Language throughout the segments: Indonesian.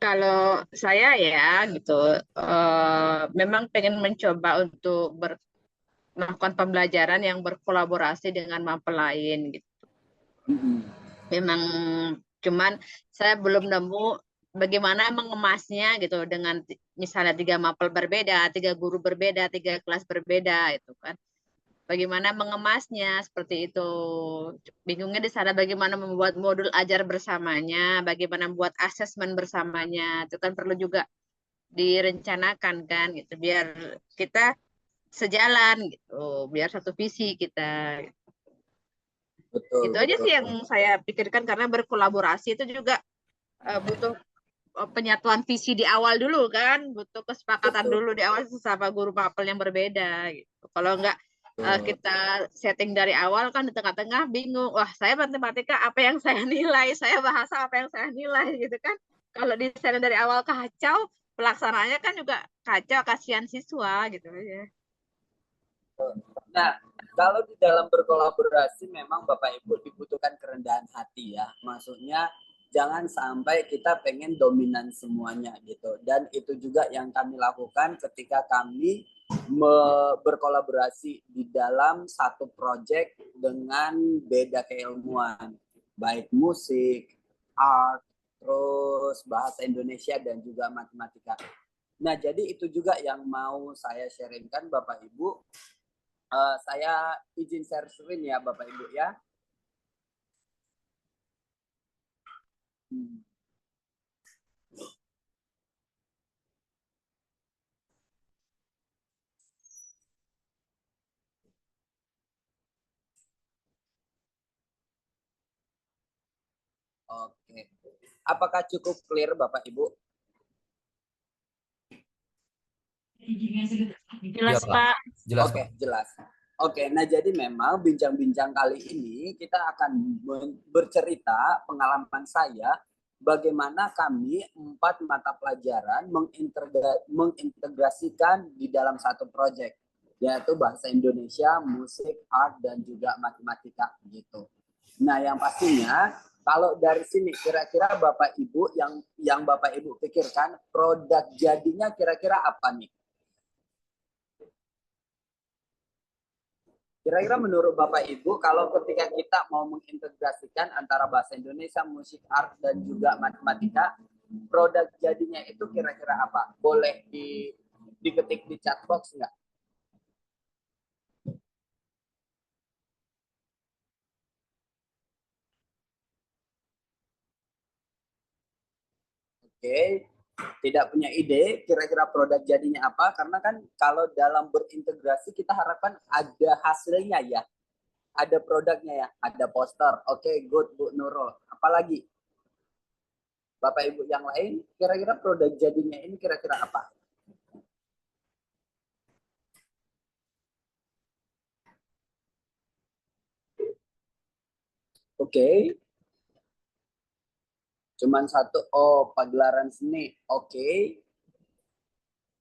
Kalau saya ya gitu, memang pengen mencoba untuk melakukan pembelajaran yang berkolaborasi dengan mapel lain gitu. Mm-mm. Memang cuman saya belum nemu bagaimana mengemasnya gitu dengan misalnya tiga mapel berbeda, tiga guru berbeda, tiga kelas berbeda itu kan. Bagaimana mengemasnya seperti itu. Bingungnya di sana bagaimana membuat modul ajar bersamanya, bagaimana membuat asesmen bersamanya. Itu kan perlu juga direncanakan kan gitu biar kita sejalan gitu, biar satu visi kita. Betul, Itu aja betul. sih yang saya pikirkan karena berkolaborasi itu juga butuh penyatuan visi di awal dulu kan, butuh kesepakatan Betul, dulu di awal sesama guru mapel yang berbeda gitu. Kalau enggak betul. kita setting dari awal kan di tengah-tengah bingung. Wah, saya matematika apa yang saya nilai, saya bahasa apa yang saya nilai gitu kan. Kalau desain dari awal kacau, pelaksanaannya kan juga kacau, kasihan siswa gitu aja. Nah, kalau di dalam berkolaborasi memang Bapak Ibu dibutuhkan kerendahan hati ya. Maksudnya jangan sampai kita pengen dominan semuanya gitu. Dan itu juga yang kami lakukan ketika kami berkolaborasi di dalam satu proyek dengan beda keilmuan. Baik musik, art, terus bahasa Indonesia dan juga matematika. Nah, jadi itu juga yang mau saya sharingkan Bapak Ibu. Saya izin share screen ya Bapak Ibu ya. Hmm. Oke. Apakah cukup clear Bapak Ibu? Jelas, Ya, Pak. Pak. Jelas, Oke, Pak. jelas. Oke, nah jadi memang bincang-bincang kali ini kita akan bercerita pengalaman saya bagaimana kami 4 mata pelajaran mengintegrasikan di dalam satu proyek, yaitu bahasa Indonesia, musik, art, dan juga matematika gitu. Nah, yang pastinya kalau dari sini kira-kira Bapak Ibu yang Bapak Ibu pikirkan produk jadinya kira-kira apa nih? Kira-kira menurut Bapak Ibu, kalau ketika kita mau mengintegrasikan antara bahasa Indonesia, musik, art, dan juga matematika, produk jadinya itu kira-kira apa? Boleh diketik di chat box nggak? Oke, tidak punya ide kira-kira produk jadinya apa? Karena kan kalau dalam berintegrasi kita harapkan ada hasilnya ya, ada produknya ya, ada poster. Oke, good Bu Nurul. Apalagi Bapak Ibu yang lain, kira-kira produk jadinya ini kira-kira apa? Oke, cuman satu. Oh, pagelaran seni. Oke,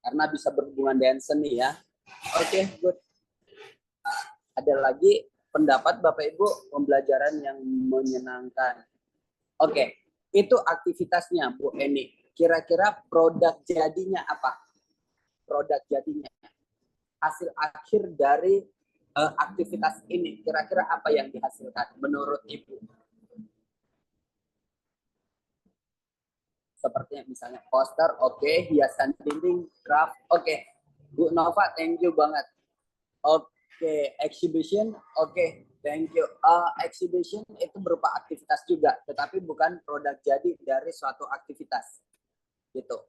karena bisa berhubungan dengan seni ya. Oke, good. Ada lagi pendapat Bapak Ibu pembelajaran yang menyenangkan. Oke, itu aktivitasnya Bu Eni. Kira-kira produk jadinya apa? Produk jadinya. Hasil akhir dari aktivitas ini. Kira-kira apa yang dihasilkan menurut Ibu? Seperti misalnya poster, oke, hiasan dinding, craft, oke. Bu Nova, thank you banget. Oke, exhibition, oke, thank you. Exhibition itu berupa aktivitas juga, tetapi bukan produk jadi dari suatu aktivitas, gitu.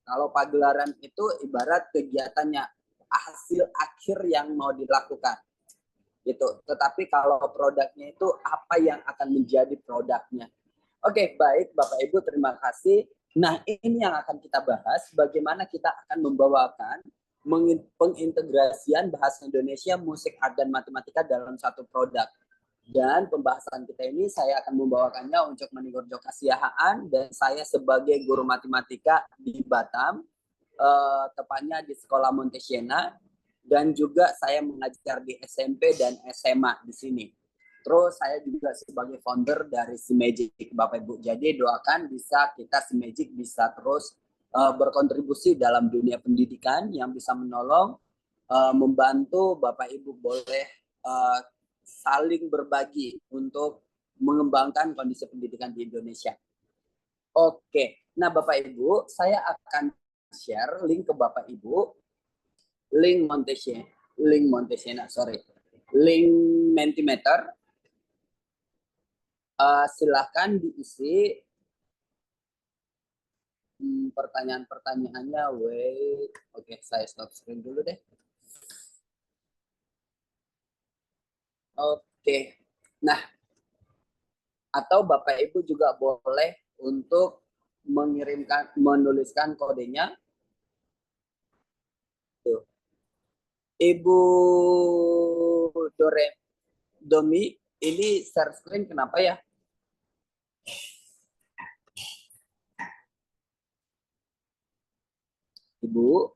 Kalau pagelaran itu ibarat kegiatannya, hasil akhir yang mau dilakukan, gitu. Tetapi kalau produknya itu apa yang akan menjadi produknya. Oke, baik Bapak Ibu, terima kasih. Nah, ini yang akan kita bahas, bagaimana kita akan membawakan pengintegrasian bahasa Indonesia, musik, art, dan matematika dalam satu produk. Dan pembahasan kita ini saya akan membawakannya untuk Manigorjo Kasiahaan, dan saya sebagai guru matematika di Batam, tepatnya di Sekolah Montesiena, dan juga saya mengajar di SMP dan SMA di sini. Terus saya juga sebagai founder dari Simagic Bapak Ibu. Jadi doakan bisa kita Simagic bisa terus berkontribusi dalam dunia pendidikan yang bisa menolong, membantu Bapak Ibu boleh saling berbagi untuk mengembangkan kondisi pendidikan di Indonesia. Oke, nah Bapak Ibu, saya akan share link ke Bapak Ibu, link Mentimeter. Silahkan diisi pertanyaan-pertanyaannya. Wait, oke, saya stop screen dulu deh. Oke, nah atau Bapak Ibu juga boleh untuk menuliskan kodenya. Tuh. Ibu Domi, ini share screen kenapa ya? Ibu.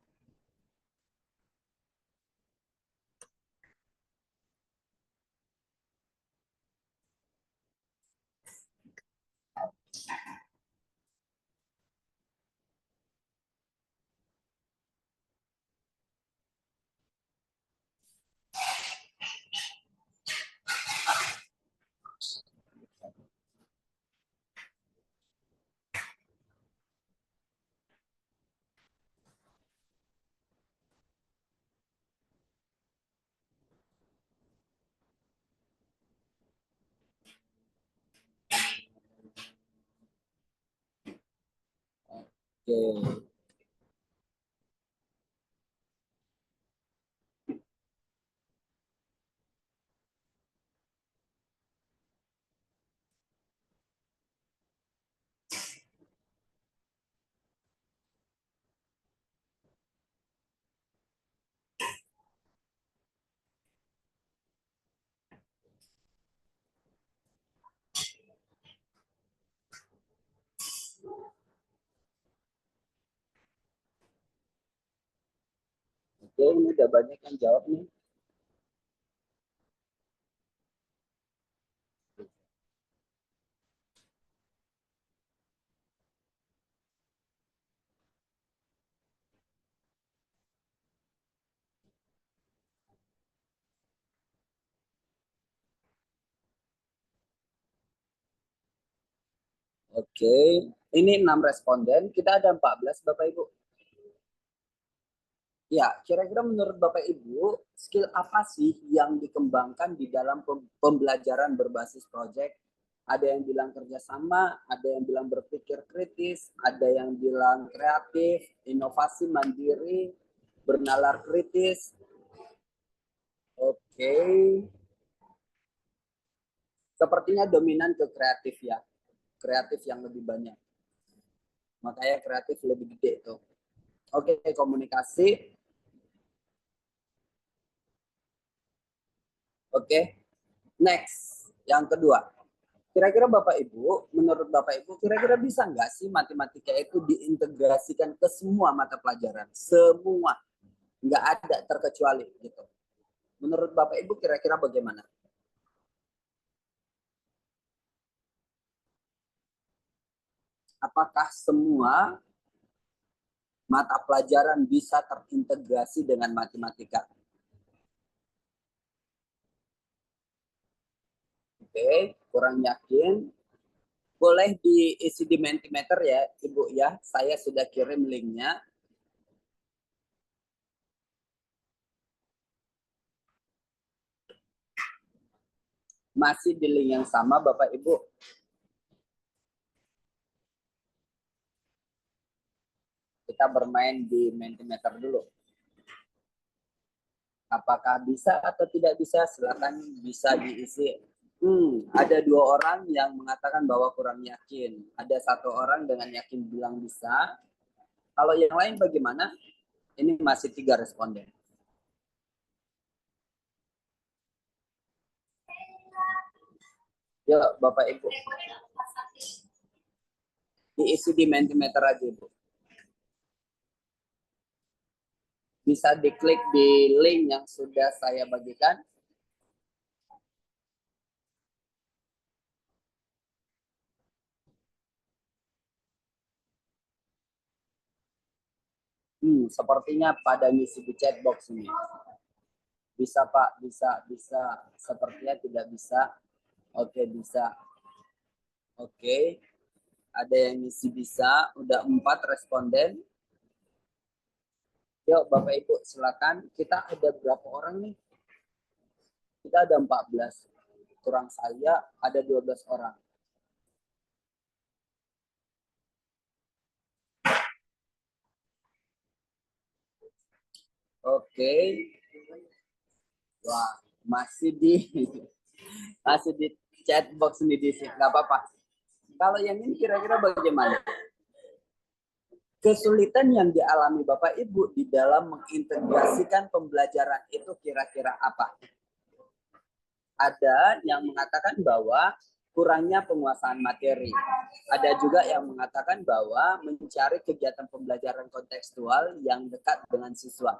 Oke. Oke, ini udah banyak yang jawab nih. Oke, ini 6 responden, kita ada 14 Bapak Ibu. Ya, kira-kira menurut Bapak Ibu, skill apa sih yang dikembangkan di dalam pembelajaran berbasis proyek? Ada yang bilang kerjasama, ada yang bilang berpikir kritis, ada yang bilang kreatif, inovasi mandiri, bernalar kritis. Oke. Sepertinya dominan ke kreatif ya. Kreatif yang lebih banyak. Makanya kreatif lebih gede itu. Oke, komunikasi. Oke, next. Yang kedua. Kira-kira Bapak Ibu, menurut Bapak Ibu, kira-kira bisa nggak sih matematika itu diintegrasikan ke semua mata pelajaran? Semua. Nggak ada terkecuali gitu. Menurut Bapak Ibu kira-kira bagaimana? Apakah semua mata pelajaran bisa terintegrasi dengan matematika? Oke, kurang yakin. Boleh diisi di Mentimeter ya, Ibu ya. Saya sudah kirim linknya. Masih di link yang sama, Bapak Ibu. Kita bermain di Mentimeter dulu. Apakah bisa atau tidak bisa, silakan bisa diisi. Ada 2 orang yang mengatakan bahwa kurang yakin. Ada 1 orang dengan yakin bilang bisa. Kalau yang lain bagaimana? Ini masih 3 responden. Yuk, Bapak Ibu. Diisi di Mentimeter aja, Ibu. Bisa diklik di link yang sudah saya bagikan. Sepertinya pada ngisi di chat box ini. Bisa Pak, bisa. Sepertinya tidak bisa. Oke, bisa. Oke, ada yang ngisi bisa. Udah 4 responden. Yuk Bapak Ibu silakan. Kita ada berapa orang nih? Kita ada 14. Kurang saya ada 12 orang. Oke. Wah, masih di chat box ini di sini. Nggak apa-apa. Kalau yang ini kira-kira bagaimana? Kesulitan yang dialami Bapak Ibu di dalam mengintegrasikan pembelajaran itu kira-kira apa? Ada yang mengatakan bahwa kurangnya penguasaan materi. Ada juga yang mengatakan bahwa mencari kegiatan pembelajaran kontekstual yang dekat dengan siswa.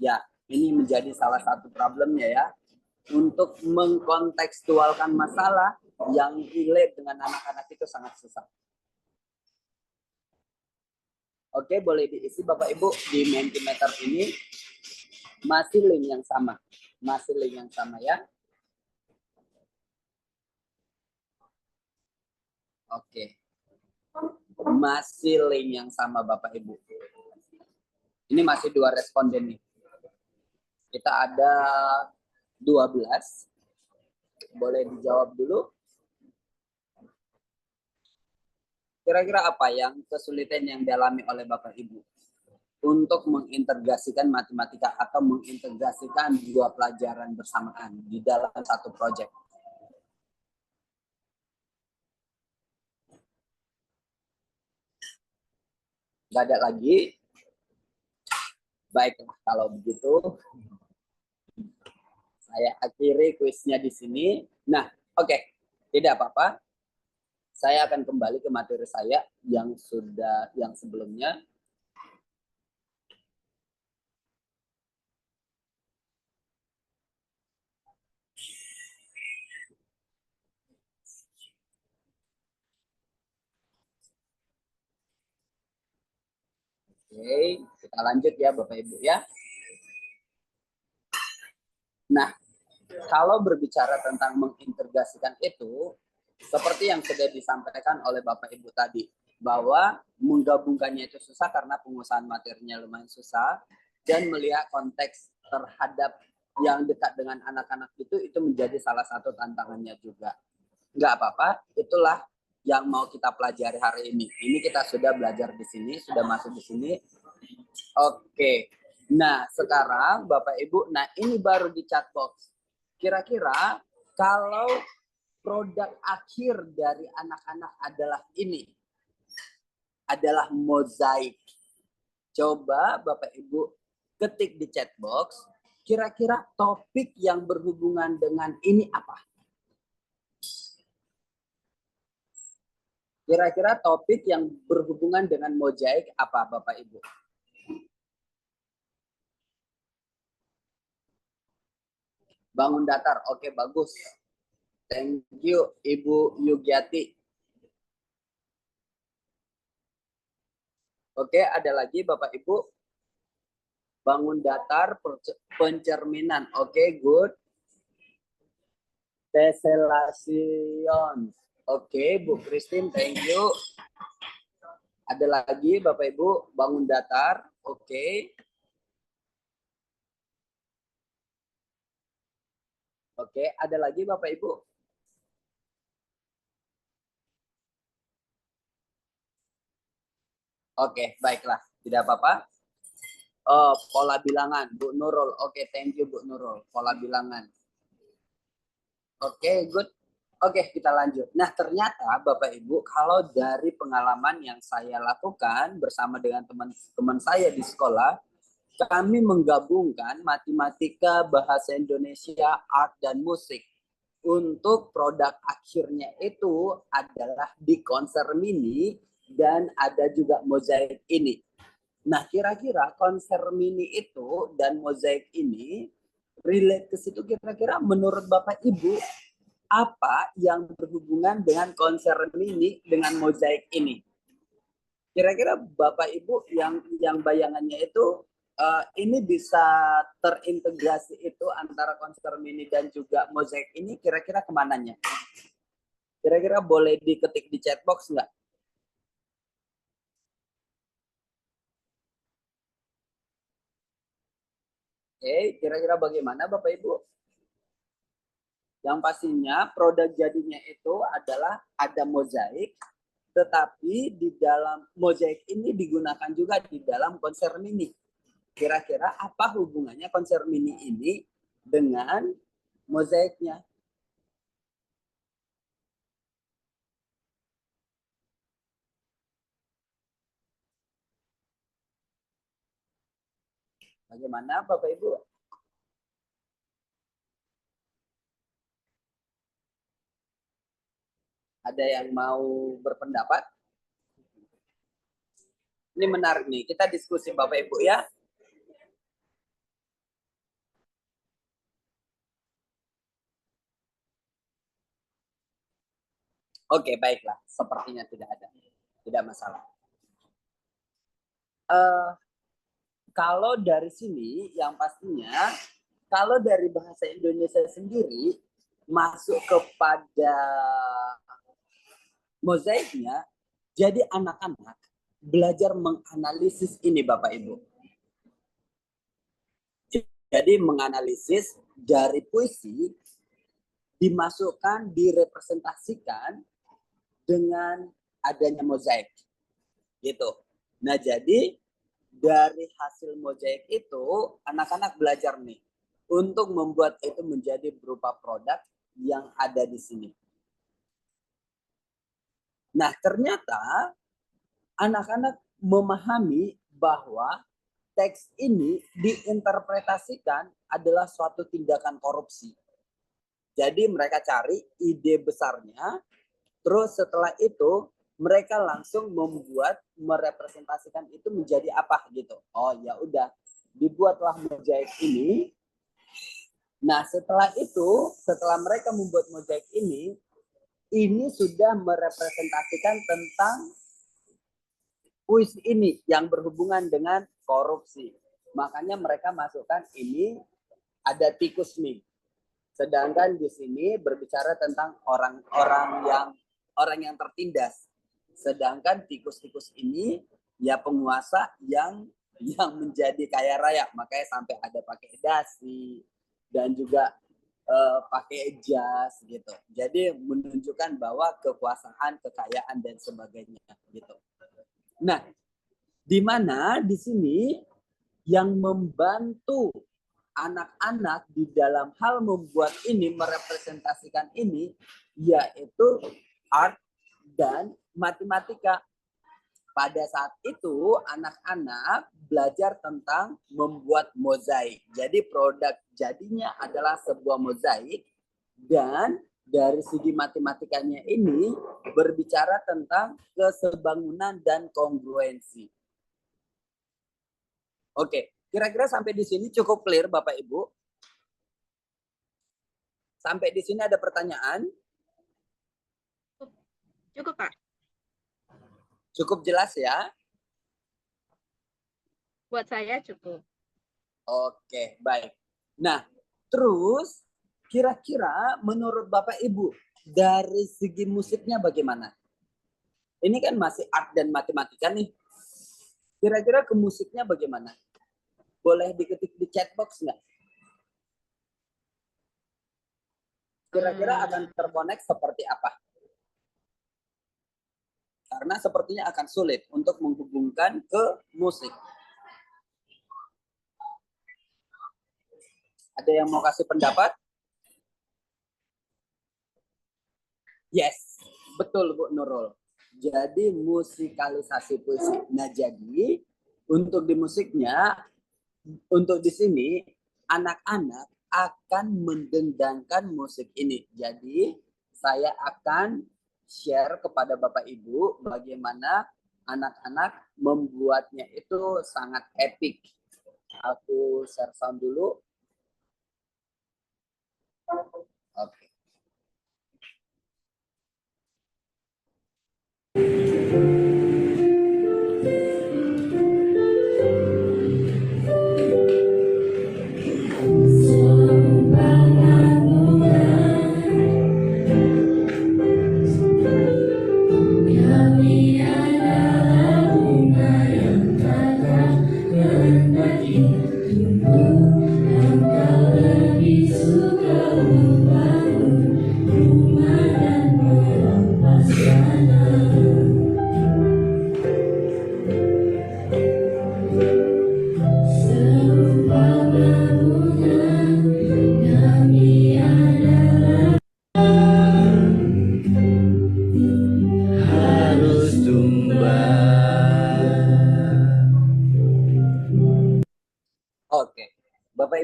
Ya, ini menjadi salah satu problemnya ya. Untuk mengkontekstualkan masalah yang relate dengan anak-anak itu sangat susah. Oke, boleh diisi Bapak Ibu di Mentimeter ini. Masih link yang sama. Masih link yang sama ya. Oke. Masih link yang sama Bapak Ibu. Ini masih 2 responden nih. Kita ada 12. Boleh dijawab dulu. Kira-kira apa yang kesulitan yang dialami oleh Bapak Ibu untuk mengintegrasikan matematika atau mengintegrasikan 2 pelajaran bersamaan di dalam satu proyek? Nggak ada lagi. Baiklah, kalau begitu saya akhiri kuisnya di sini. Nah, oke. Tidak apa-apa. Saya akan kembali ke materi saya yang sebelumnya. Oke, kita lanjut ya Bapak Ibu ya. Nah, kalau berbicara tentang mengintegrasikan itu, seperti yang sudah disampaikan oleh Bapak Ibu tadi, bahwa menggabungkannya itu susah karena pengusahaan materinya lumayan susah, dan melihat konteks terhadap yang dekat dengan anak-anak itu menjadi salah satu tantangannya juga. Nggak apa-apa, itulah yang mau kita pelajari hari ini. Ini kita sudah belajar di sini, sudah masuk di sini. Oke, nah sekarang Bapak Ibu, nah ini baru di chat box. Kira-kira kalau produk akhir dari anak-anak adalah ini, adalah mozaik. Coba Bapak Ibu ketik di chat box, kira-kira topik yang berhubungan dengan ini apa? Kira-kira topik yang berhubungan dengan mozaik apa Bapak Ibu? Bangun datar, oke bagus. Thank you Ibu Yugiati. Oke, ada lagi Bapak Ibu. Bangun datar, pencerminan. Oke, good. Tesselation. Oke, Bu Christine, thank you. Ada lagi Bapak Ibu, bangun datar. Oke. Oke, ada lagi Bapak Ibu. Oke, baiklah. Tidak apa-apa. Oh, pola bilangan, Bu Nurul. Oke, thank you Bu Nurul. Pola bilangan. Oke, good. Oke, kita lanjut. Nah, ternyata Bapak Ibu, kalau dari pengalaman yang saya lakukan bersama dengan teman-teman saya di sekolah, kami menggabungkan matematika, bahasa Indonesia, art, dan musik. Untuk produk akhirnya itu adalah di konser mini dan ada juga mozaik ini. Nah, kira-kira konser mini itu dan mozaik ini relate ke situ, kira-kira menurut Bapak Ibu apa yang berhubungan dengan konser mini dengan mozaik ini? Kira-kira Bapak Ibu yang bayangannya itu ini bisa terintegrasi itu antara konser mini dan juga mozaik ini kira-kira kemananya? Kira-kira boleh diketik di chat box nggak? Oke, kira-kira bagaimana Bapak Ibu? Yang pastinya produk jadinya itu adalah ada mozaik, tetapi di dalam mozaik ini digunakan juga di dalam konser mini. Kira-kira apa hubungannya konser mini ini dengan mozaiknya? Bagaimana Bapak Ibu? Ada yang mau berpendapat? Ini menarik nih, kita diskusi Bapak Ibu ya. Oke, baiklah. Sepertinya tidak ada. Tidak masalah. Kalau dari sini, yang pastinya, kalau dari bahasa Indonesia sendiri, masuk kepada mozaiknya, jadi anak-anak belajar menganalisis ini Bapak Ibu. Jadi menganalisis dari puisi dimasukkan, direpresentasikan dengan adanya mozaik. Gitu. Nah, jadi dari hasil mozaik itu anak-anak belajar nih untuk membuat itu menjadi berupa produk yang ada di sini. Nah, ternyata anak-anak memahami bahwa teks ini diinterpretasikan adalah suatu tindakan korupsi. Jadi mereka cari ide besarnya, terus setelah itu mereka langsung membuat merepresentasikan itu menjadi apa gitu. Oh ya udah, dibuatlah mozaik ini. Nah setelah itu, setelah mereka membuat mozaik ini sudah merepresentasikan tentang puisi ini yang berhubungan dengan korupsi. Makanya mereka masukkan ini ada tikus nih. Sedangkan di sini berbicara tentang orang yang tertindas. Sedangkan tikus-tikus ini ya penguasa yang menjadi kaya raya, makanya sampai ada pakai dasi dan juga pakai jas gitu. Jadi menunjukkan bahwa kekuasaan, kekayaan dan sebagainya gitu. Nah, di mana di sini yang membantu anak-anak di dalam hal membuat ini, merepresentasikan ini, yaitu art dan matematika. Pada saat itu, anak-anak belajar tentang membuat mozaik. Jadi produk jadinya adalah sebuah mozaik, dan dari segi matematikanya ini berbicara tentang kesebangunan dan kongruensi. Oke, kira-kira sampai di sini cukup clear Bapak Ibu? Sampai di sini ada pertanyaan? Cukup, Pak. Cukup jelas ya? Buat saya cukup. Oke, baik. Nah, terus kira-kira menurut Bapak Ibu dari segi musiknya bagaimana? Ini kan masih art dan matematika nih. Kira-kira ke musiknya bagaimana? Boleh diketik di chat box nggak? Kira-kira akan terkonek seperti apa? Karena sepertinya akan sulit untuk menghubungkan ke musik. Ada yang mau kasih pendapat? Yes, betul Bu Nurul. Jadi musikalisasi puisi. Nah jadi untuk di musiknya, untuk di sini anak-anak akan mendendangkan musik ini. Jadi saya akan share kepada Bapak Ibu bagaimana anak-anak membuatnya itu sangat epic. Aku share sound dulu. Oke.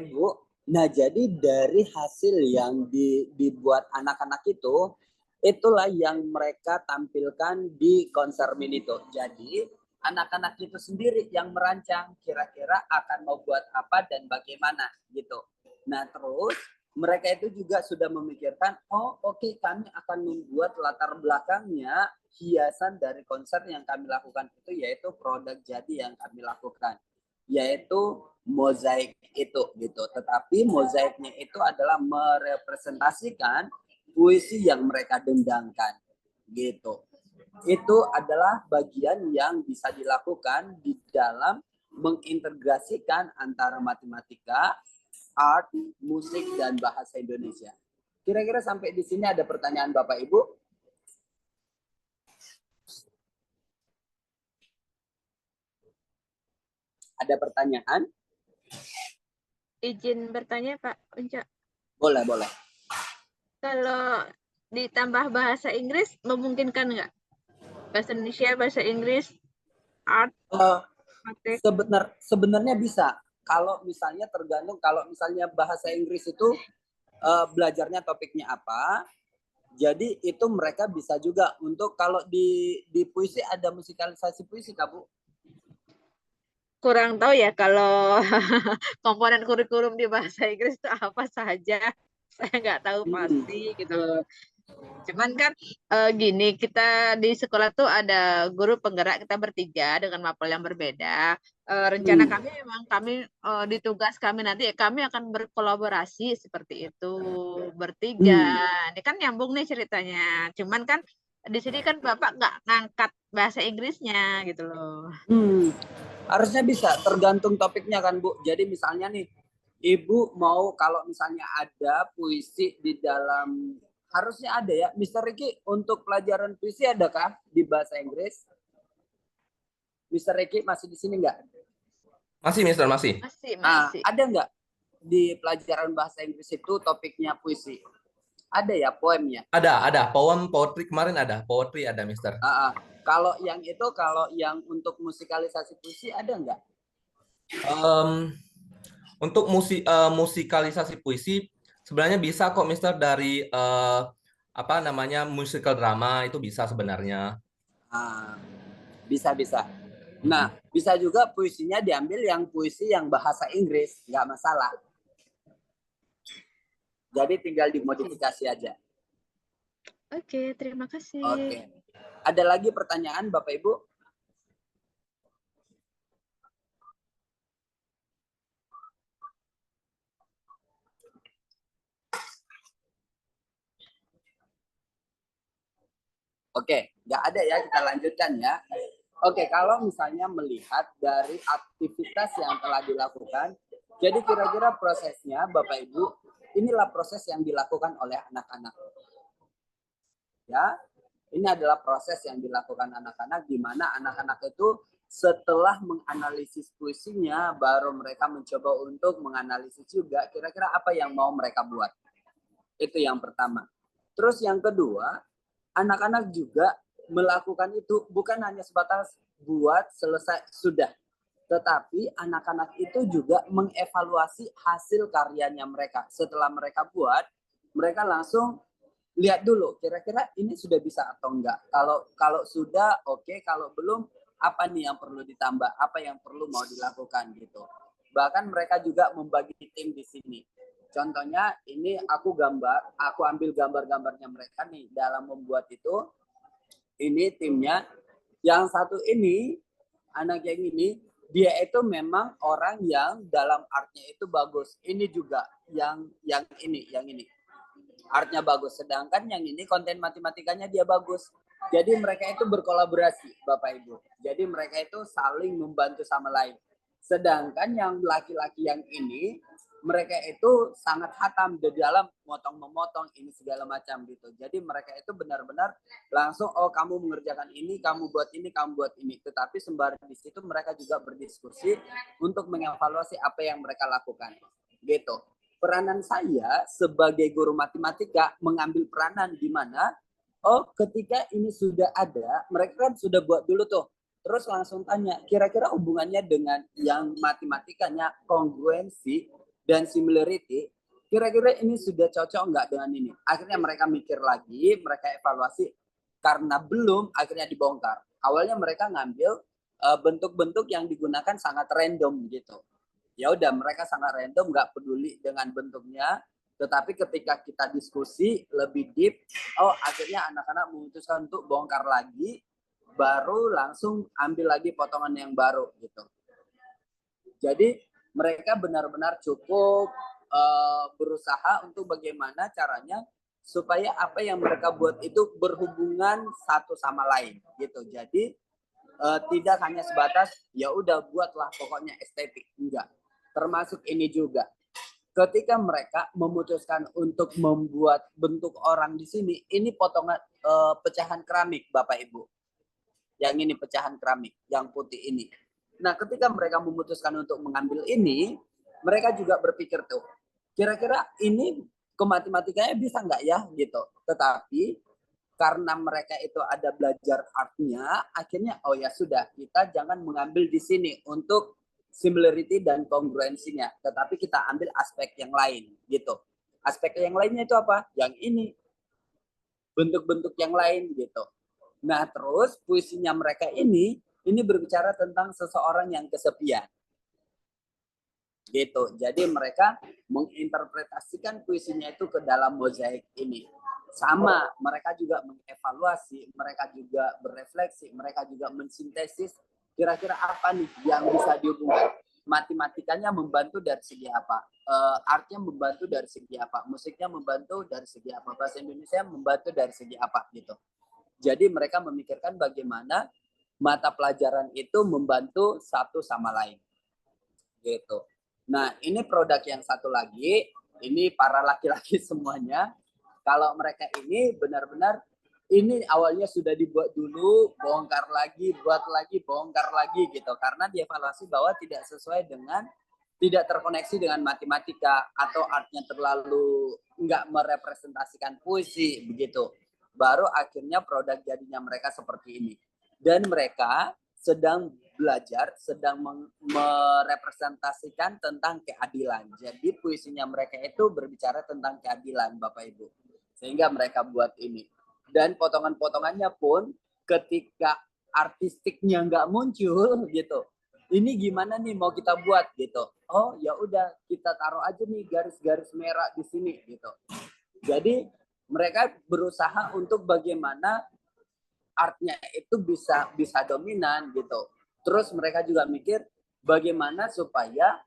Bapak Ibu, nah jadi dari hasil yang dibuat anak-anak itu, itulah yang mereka tampilkan di konser mini itu. Jadi anak-anak itu sendiri yang merancang kira-kira akan mau buat apa dan bagaimana gitu. Nah terus mereka itu juga sudah memikirkan, oh oke, kami akan membuat latar belakangnya hiasan dari konser yang kami lakukan itu, yaitu produk jadi yang kami lakukan, yaitu mozaik itu gitu. Tetapi mozaiknya itu adalah merepresentasikan puisi yang mereka dendangkan gitu. Itu adalah bagian yang bisa dilakukan di dalam mengintegrasikan antara matematika, art, musik, dan bahasa Indonesia. Kira-kira sampai di sini ada pertanyaan Bapak Ibu? Ada pertanyaan? Izin bertanya Pak Unca. Boleh, boleh. Kalau ditambah bahasa Inggris memungkinkan nggak? Bahasa Indonesia, bahasa Inggris, art, Sebenarnya bisa. Kalau misalnya tergantung, kalau misalnya bahasa Inggris itu belajarnya topiknya apa, jadi itu mereka bisa juga untuk kalau di puisi ada musikalisasi puisi, Kak Bu? Kurang tahu ya kalau komponen kurikulum di bahasa Inggris itu apa saja. Saya nggak tahu pasti gitu. Cuman kan gini, kita di sekolah tuh ada guru penggerak, kita bertiga dengan mapel yang berbeda. Rencana kami memang kami di tugas kami nanti kami akan berkolaborasi seperti itu bertiga. Ini kan nyambung nih ceritanya. Cuman kan di sini kan Bapak nggak ngangkat bahasa Inggrisnya gitu loh. Harusnya bisa, tergantung topiknya kan Bu. Jadi misalnya nih, Ibu mau kalau misalnya ada puisi di dalam, harusnya ada ya. Mister Ricky, untuk pelajaran puisi adakah di bahasa Inggris? Mister Ricky masih di sini nggak? Masih, Mister, masih. Masih. Ada nggak di pelajaran bahasa Inggris itu topiknya puisi? Ada ya poemnya? Ada. Poetry kemarin ada. Poetry ada, Mister. Kalau yang itu, kalau yang untuk musikalisasi puisi ada nggak? Untuk musikalisasi puisi sebenarnya bisa kok, Mister, dari apa namanya musical drama itu bisa sebenarnya. Bisa. Nah, bisa juga puisinya diambil yang puisi yang bahasa Inggris, nggak masalah. Jadi tinggal dimodifikasi aja. Oke, terima kasih. Oke. Ada lagi pertanyaan Bapak Ibu? Oke, nggak ada ya, kita lanjutkan ya. Oke, kalau misalnya melihat dari aktivitas yang telah dilakukan, jadi kira-kira prosesnya Bapak Ibu, inilah proses yang dilakukan oleh anak-anak. Ya, ini adalah proses yang dilakukan anak-anak, di mana anak-anak itu setelah menganalisis puisinya, baru mereka mencoba untuk menganalisis juga kira-kira apa yang mau mereka buat. Itu yang pertama. Terus yang kedua, anak-anak juga melakukan itu bukan hanya sebatas buat selesai sudah, tetapi anak-anak itu juga mengevaluasi hasil karyanya mereka. Setelah mereka buat, mereka langsung lihat dulu kira-kira ini sudah bisa atau enggak. Kalau sudah oke, kalau belum apa nih yang perlu ditambah, apa yang perlu mau dilakukan gitu. Bahkan mereka juga membagi tim di sini. Contohnya ini aku ambil gambar-gambarnya mereka nih dalam membuat itu. Ini timnya. Yang satu ini, anak yang ini, dia itu memang orang yang dalam artnya itu bagus. Ini juga yang ini. Artnya bagus. Sedangkan yang ini konten matematikanya dia bagus. Jadi mereka itu berkolaborasi, Bapak Ibu. Jadi mereka itu saling membantu sama lain. Sedangkan yang laki-laki yang ini, mereka itu sangat hatam di dalam memotong ini segala macam gitu. Jadi mereka itu benar-benar langsung, oh kamu mengerjakan ini, kamu buat ini, kamu buat ini. Tetapi sembari di situ mereka juga berdiskusi untuk mengevaluasi apa yang mereka lakukan. Gitu. Peranan saya sebagai guru matematika mengambil peranan di mana, oh ketika ini sudah ada, mereka kan sudah buat dulu tuh. Terus langsung tanya, kira-kira hubungannya dengan yang matematikanya kongruensi dan similarity, kira-kira ini sudah cocok nggak dengan ini? Akhirnya mereka mikir lagi, mereka evaluasi, karena belum, akhirnya dibongkar. Awalnya mereka ngambil bentuk-bentuk yang digunakan sangat random gitu. Ya udah, mereka sangat random, nggak peduli dengan bentuknya. Tetapi ketika kita diskusi lebih deep, oh akhirnya anak-anak memutuskan untuk bongkar lagi, baru langsung ambil lagi potongan yang baru gitu. Jadi mereka benar-benar cukup berusaha untuk bagaimana caranya supaya apa yang mereka buat itu berhubungan satu sama lain gitu. Jadi tidak hanya sebatas ya udah buatlah pokoknya estetik, enggak. Termasuk ini juga. Ketika mereka memutuskan untuk membuat bentuk orang di sini, ini potongan pecahan keramik Bapak Ibu. Yang ini pecahan keramik, yang putih ini. Nah, ketika mereka memutuskan untuk mengambil ini, mereka juga berpikir tuh, kira-kira ini ke matematikanya bisa nggak ya gitu. Tetapi karena mereka itu ada belajar artnya, akhirnya oh ya sudah, kita jangan mengambil di sini untuk similarity dan kongruensinya, tetapi kita ambil aspek yang lain gitu. Aspek yang lainnya itu apa? Yang ini, bentuk-bentuk yang lain gitu. Nah, terus puisinya mereka ini berbicara tentang seseorang yang kesepian. Gitu. Jadi mereka menginterpretasikan puisinya itu ke dalam mozaik ini. Sama, mereka juga mengevaluasi, mereka juga berefleksi, mereka juga mensintesis kira-kira apa nih yang bisa dihubungkan. Matematikanya membantu dari segi apa, artnya membantu dari segi apa, musiknya membantu dari segi apa, bahasa Indonesia membantu dari segi apa gitu. Jadi mereka memikirkan bagaimana mata pelajaran itu membantu satu sama lain. Gitu. Nah, ini produk yang satu lagi, ini para laki-laki semuanya. Kalau mereka ini benar-benar ini awalnya sudah dibuat dulu, bongkar lagi, buat lagi, bongkar lagi gitu. Karena dievaluasi bahwa tidak sesuai dengan, tidak terkoneksi dengan matematika atau artnya terlalu nggak merepresentasikan puisi begitu. Baru akhirnya produk jadinya mereka seperti ini. Dan mereka sedang belajar, sedang merepresentasikan tentang keadilan. Jadi puisinya mereka itu berbicara tentang keadilan, Bapak Ibu. Sehingga mereka buat ini. Dan potongan-potongannya pun ketika artistiknya nggak muncul gitu, ini gimana nih mau kita buat gitu. Oh ya udah, kita taruh aja nih garis-garis merah di sini gitu. Jadi mereka berusaha untuk bagaimana artnya itu bisa dominan gitu. Terus mereka juga mikir bagaimana supaya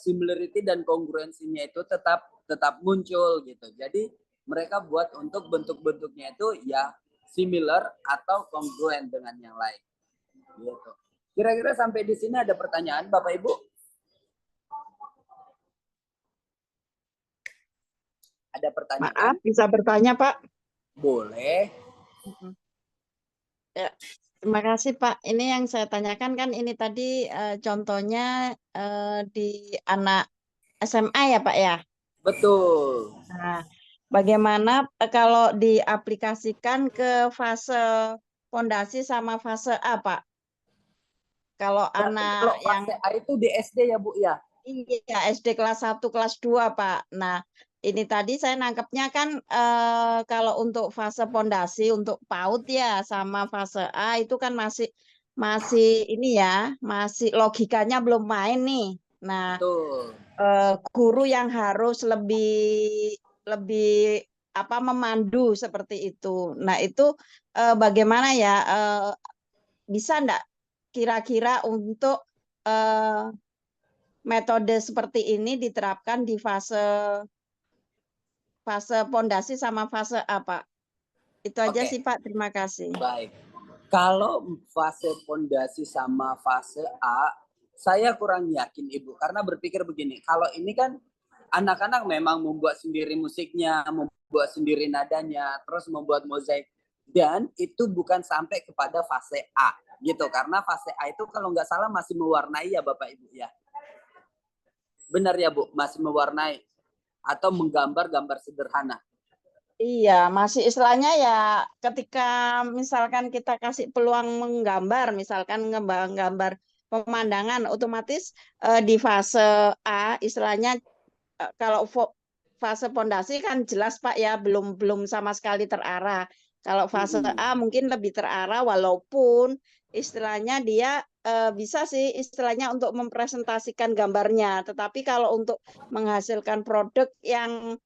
similarity dan kongruensinya itu tetap muncul gitu. Jadi mereka buat untuk bentuk-bentuknya itu ya similar atau kongruen dengan yang lain. Gitu. Kira-kira sampai di sini ada pertanyaan Bapak Ibu? Ada pertanyaan? Maaf, bisa bertanya Pak? Boleh. Ya, terima kasih Pak. Ini yang saya tanyakan kan ini tadi contohnya di anak SMA ya Pak ya? Betul. Nah, bagaimana kalau diaplikasikan ke fase fondasi sama fase A Pak? Kalau Berarti anak kalau yang fase A itu di SD ya Bu ya? iya SD kelas 1, kelas 2 Pak. Nah, ini tadi saya nangkepnya kan kalau untuk fase fondasi untuk PAUD ya sama fase A itu kan masih ini ya, masih logikanya belum main nih. Nah, Betul. guru yang harus lebih apa memandu seperti itu. Nah, itu bagaimana ya bisa enggak kira-kira untuk metode seperti ini diterapkan di fase fondasi sama fase A, Pak. Itu aja sih, Pak. Terima kasih. Baik. Kalau fase fondasi sama fase A, saya kurang yakin Ibu. Karena berpikir begini, kalau ini kan anak-anak memang membuat sendiri musiknya, membuat sendiri nadanya, terus membuat mozaik. Dan itu bukan sampai kepada fase A. Gitu. Karena fase A itu kalau nggak salah masih mewarnai ya Bapak Ibu ya. Benar ya Bu, masih mewarnai atau menggambar gambar sederhana. Iya, masih istilahnya ya ketika misalkan kita kasih peluang menggambar, misalkan nggambar pemandangan, otomatis di fase A istilahnya kalau fase pondasi kan jelas Pak ya, belum sama sekali terarah. Kalau fase A mungkin lebih terarah, walaupun istilahnya dia bisa sih istilahnya untuk mempresentasikan gambarnya, tetapi kalau untuk menghasilkan produk yang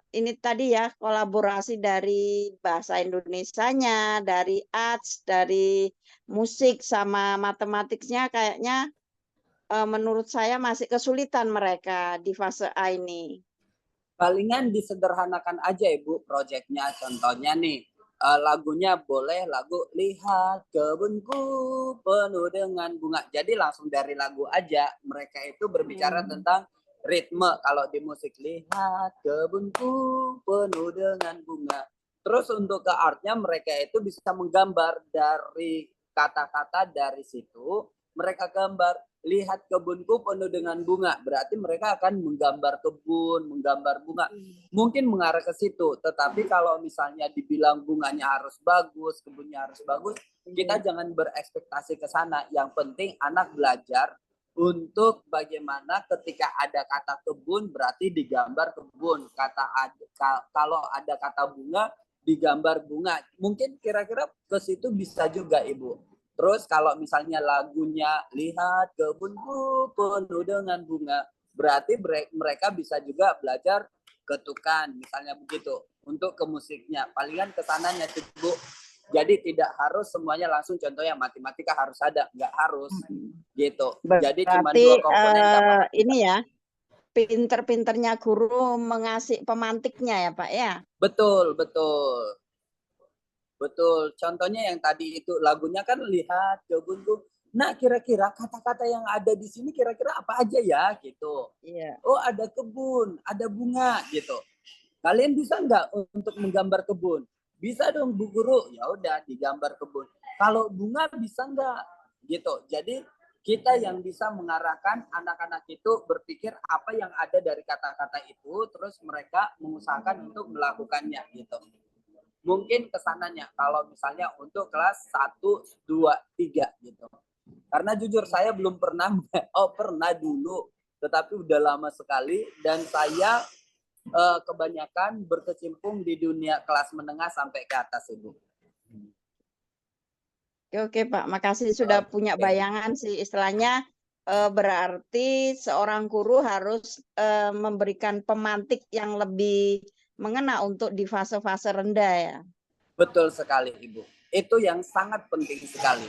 ini tadi ya, kolaborasi dari bahasa Indonesianya, dari arts, dari musik sama matematiknya kayaknya menurut saya masih kesulitan mereka di fase A ini. Palingan disederhanakan aja Ibu proyeknya. Contohnya nih, lagunya boleh lagu Lihat Kebunku Penuh Dengan Bunga. Jadi langsung dari lagu aja mereka itu berbicara tentang ritme. Kalau di musik Lihat Kebunku Penuh Dengan Bunga. Terus untuk ke artnya mereka itu bisa menggambar dari kata-kata dari situ. Mereka gambar lihat kebunku penuh dengan bunga, berarti mereka akan menggambar kebun, menggambar bunga, mungkin mengarah ke situ. Tetapi kalau misalnya dibilang bunganya harus bagus, kebunnya harus bagus, kita jangan berekspektasi ke sana. Yang penting anak belajar untuk bagaimana ketika ada kata kebun berarti digambar kebun, kalau ada kata bunga digambar bunga. Mungkin kira-kira ke situ bisa juga Ibu. Terus kalau misalnya lagunya Lihat Kebunku Penuh Dengan Bunga, berarti mereka bisa juga belajar ketukan, misalnya begitu. Untuk ke musiknya, palingan kesananya Bu. Jadi tidak harus semuanya langsung, contohnya matematika harus ada, nggak harus gitu. Jadi cuma dua komponen. Ini ya, pinter-pinternya guru mengasih pemantiknya ya Pak ya. Betul, betul. Betul, contohnya yang tadi itu lagunya kan Lihat Kebunku. Nah, kira-kira kata-kata yang ada di sini kira-kira apa aja ya gitu. Iya. Oh, ada kebun, ada bunga gitu. Kalian bisa nggak untuk menggambar kebun? Bisa dong Bu Guru. Ya udah digambar kebun. Kalau bunga bisa nggak? Gitu. Jadi kita yang bisa mengarahkan anak-anak itu berpikir apa yang ada dari kata-kata itu, terus mereka mengusahakan untuk melakukannya gitu. Mungkin kesananya kalau misalnya untuk kelas 1, 2, 3 gitu. Karena jujur saya belum pernah, pernah dulu, tetapi udah lama sekali dan saya kebanyakan berkecimpung di dunia kelas menengah sampai ke atas Ibu. Oke Pak, makasih sudah punya bayangan sih istilahnya berarti seorang guru harus memberikan pemantik yang lebih mengena untuk di fase-fase rendah ya. Betul sekali Ibu. Itu yang sangat penting sekali.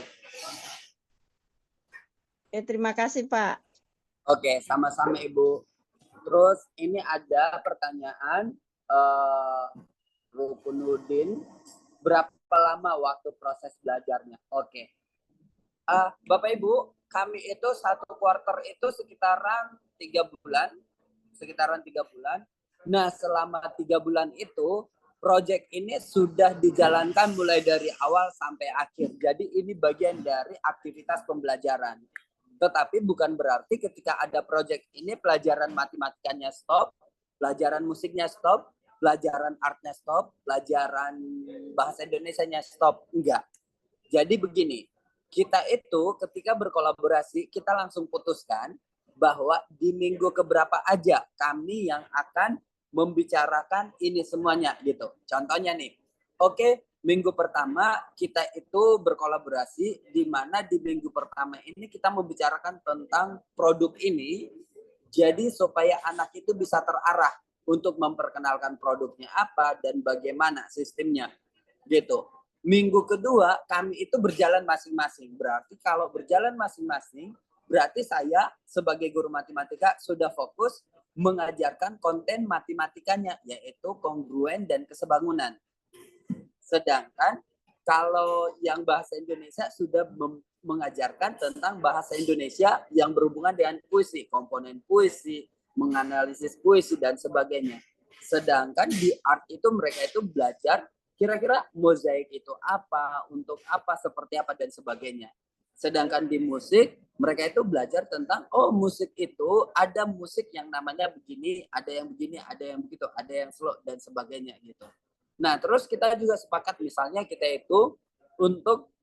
Terima kasih Pak. Oke, sama-sama Ibu. Terus ini ada pertanyaan Rukunuddin, berapa lama waktu proses belajarnya? Oke. Bapak Ibu, kami itu 1 kuarter itu sekitaran 3 bulan. Nah, selama 3 bulan itu, proyek ini sudah dijalankan mulai dari awal sampai akhir. Jadi ini bagian dari aktivitas pembelajaran. Tetapi bukan berarti ketika ada proyek ini pelajaran matematikanya stop, pelajaran musiknya stop, pelajaran artnya stop, pelajaran bahasa Indonesianya stop. Enggak. Jadi begini, kita itu ketika berkolaborasi, kita langsung putuskan bahwa di minggu keberapa aja kami yang akan membicarakan ini semuanya gitu. Contohnya nih, oke, minggu pertama kita itu berkolaborasi di mana di minggu pertama ini kita membicarakan tentang produk ini. Jadi supaya anak itu bisa terarah untuk memperkenalkan produknya apa dan bagaimana sistemnya gitu. Minggu kedua kami itu berjalan masing-masing. Berarti kalau berjalan masing-masing, berarti saya sebagai guru matematika sudah fokus mengajarkan konten matematikanya, yaitu kongruen dan kesebangunan. Sedangkan kalau yang bahasa Indonesia sudah mengajarkan tentang bahasa Indonesia yang berhubungan dengan puisi, komponen puisi, menganalisis puisi, dan sebagainya. Sedangkan di art itu mereka itu belajar kira-kira mozaik itu apa, untuk apa, seperti apa, dan sebagainya. Sedangkan di musik, mereka itu belajar tentang, oh musik itu ada musik yang namanya begini, ada yang begini, ada yang begitu, ada yang slow, dan sebagainya gitu. Nah, terus kita juga sepakat misalnya kita itu untuk